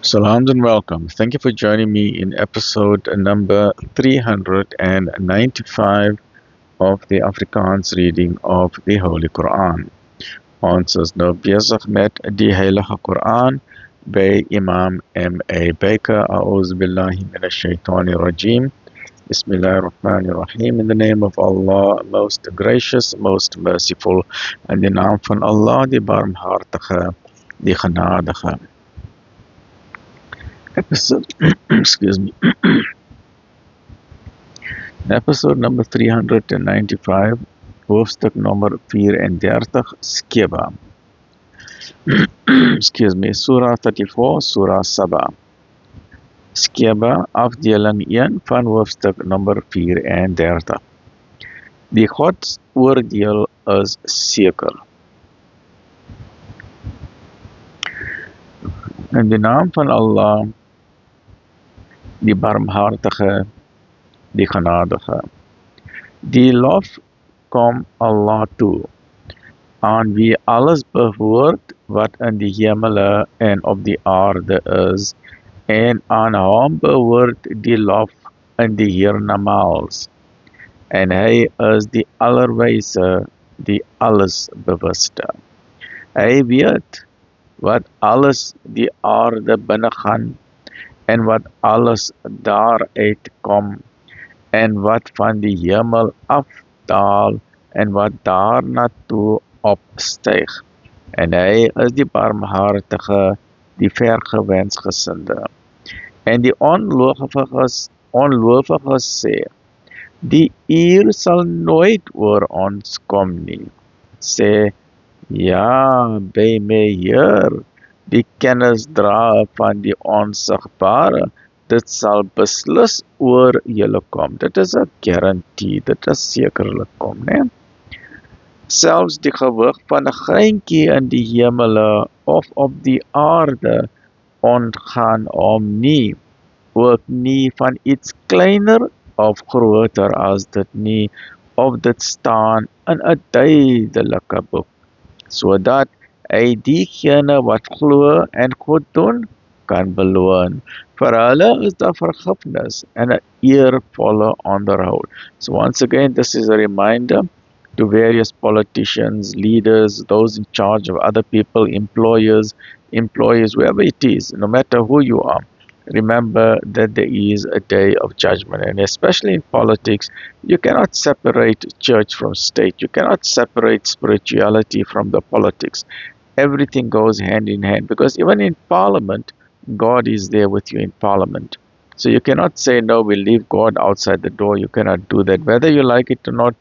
Salams and welcome. Thank you for joining me in episode number 395 of the Afrikaans reading of the Holy Quran. Ons is nou besig met die Heilige Quran by Imam M.A. Baker. A'udhu billahi minash shaitani rajim. Bismillahir Rahmanir Rahim. In the name of Allah, most gracious, most merciful. In die naam van Allah, die barmhartige, die genadige. Episode, excuse me. Episode number 395, hoofstuk nummer 34, Skeba. Excuse me, Surah 34, Surah Saba. Skeba, afdeling 1 van hoofstuk nummer 34. Die godsoordeel is seker. In die naam van Allah, die barmhartige, die genadige. Die lof kom Allah toe, aan wie alles behoort wat in die hemele en op die aarde is, en aan hom behoort die lof in die hiernamaals. En hy is die allerwyse, die allesbewuste. Hy weet wat alles die aarde binnegaan, en wat alles daaruit kom, en wat van die hemel afdaal, en wat daarnaartoe opstyg. En hy is die barmhartige, die vergewensgesinde. En die ongelowiges sê, die uur sal nooit oor ons kom nie. Sê, ja, by my Heer, die kennis dra van die onsigbare, dit sal beslis oor julle kom. Dit is 'n garantie, dit is sekerlik kom, né? Selfs die gewig van 'n greintjie in die hemele of op die aarde ontgaan hom nie, ook nie van iets kleiner of groter as dit nie, of dit staan in 'n duidelike boek, sodat hy diegene wat glo en goed doen, kan beloon. Vir hulle is daar vergifnis en 'n eervolle onderhoud. So once again, this is a reminder to various politicians, leaders, those in charge of other people, employers, whoever it is, no matter who you are. Remember that there is a day of judgment, and especially in politics, you cannot separate church from state. You cannot separate spirituality from the politics. Everything goes hand in hand, because even in parliament, God is there with you in parliament. So you cannot say, no, we leave God outside the door. You cannot do that. Whether you like it or not,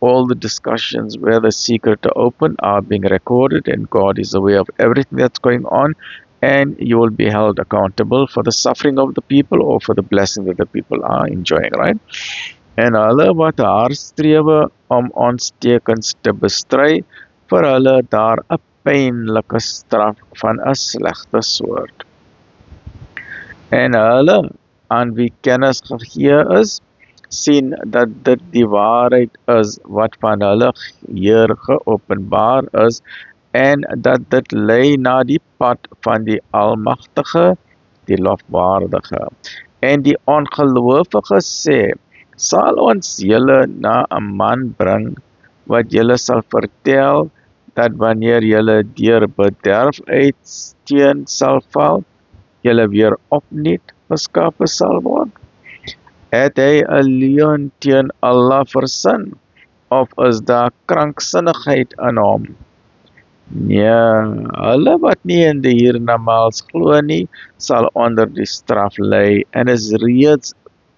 all the discussions where the secret are open are being recorded, and God is aware of everything that's going on, and you will be held accountable for the suffering of the people or for the blessing that the people are enjoying, right? En hulle wat haarstrewe om ons tekens te bestry, vir hulle daar 'n pynlike straf van 'n slegte soort. En hulle aan wie kennis gegee is, sien dat dit die waarheid is wat van hulle Heer geopenbaar is, en dat dit lei na die pad van die Almagtige, die lofwaardige. En die ongelowiges sê, sal ons julle na 'n man bring, wat julle sal vertel, dat wanneer julle deur bederf uitsteen sal val, julle weer opnuut geskape sal word? Het hy 'n leuen teen Allah versin, of is daar kranksinnigheid in hom? Nee, hulle wat nie in die hiernamaals glo nie, sal onder die straf lê, en is reeds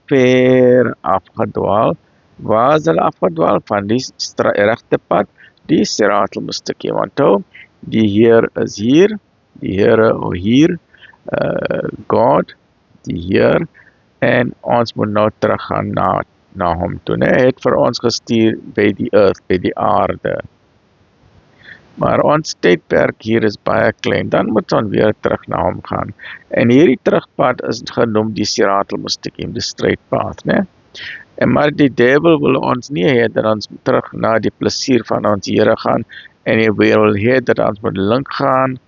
ver afgedwaal. Waar is hulle afgedwaal? Van die regte pad, die Sirat al-Mustaqim. Onthou, die Heer is hier, die Here hier, God, die Heer, en ons moet nou teruggaan na hom toe. Hy het vir ons gestuur by die earth, by die aarde. Maar ons tydperk hier is baie klein, dan moet ons weer terug na hom gaan. En hierdie terugpad is genoem die Sirat al-Mustaqim, die straight path, né? En maar die duiwel wil ons nie hê dat ons terug na die plesier van ons Here gaan, en hy wil hê dat ons moet link gaan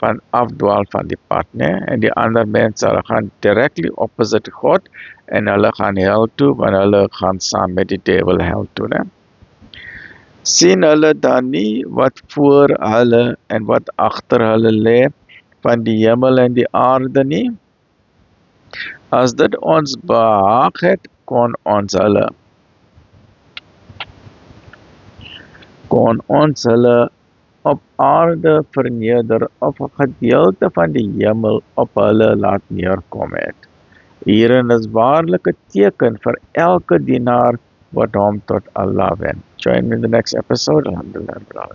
van afdwaal van die pad, né? En die ander mense, hulle gaan directly opposite God en hulle gaan hel toe, want hulle gaan saam met die devil hel toe, né? Sien hulle dan nie wat voor hulle en wat agter hulle lê van die hemel en die aarde nie? As dit ons behaag het, kon ons hulle op aarde verneder of 'n gedeelte van die hemel op hulle laat neerkom het. Hierin is waarlik 'n teken vir elke dienaar wat hom tot Allah wen. Join me in the next episode. Alhamdulillah.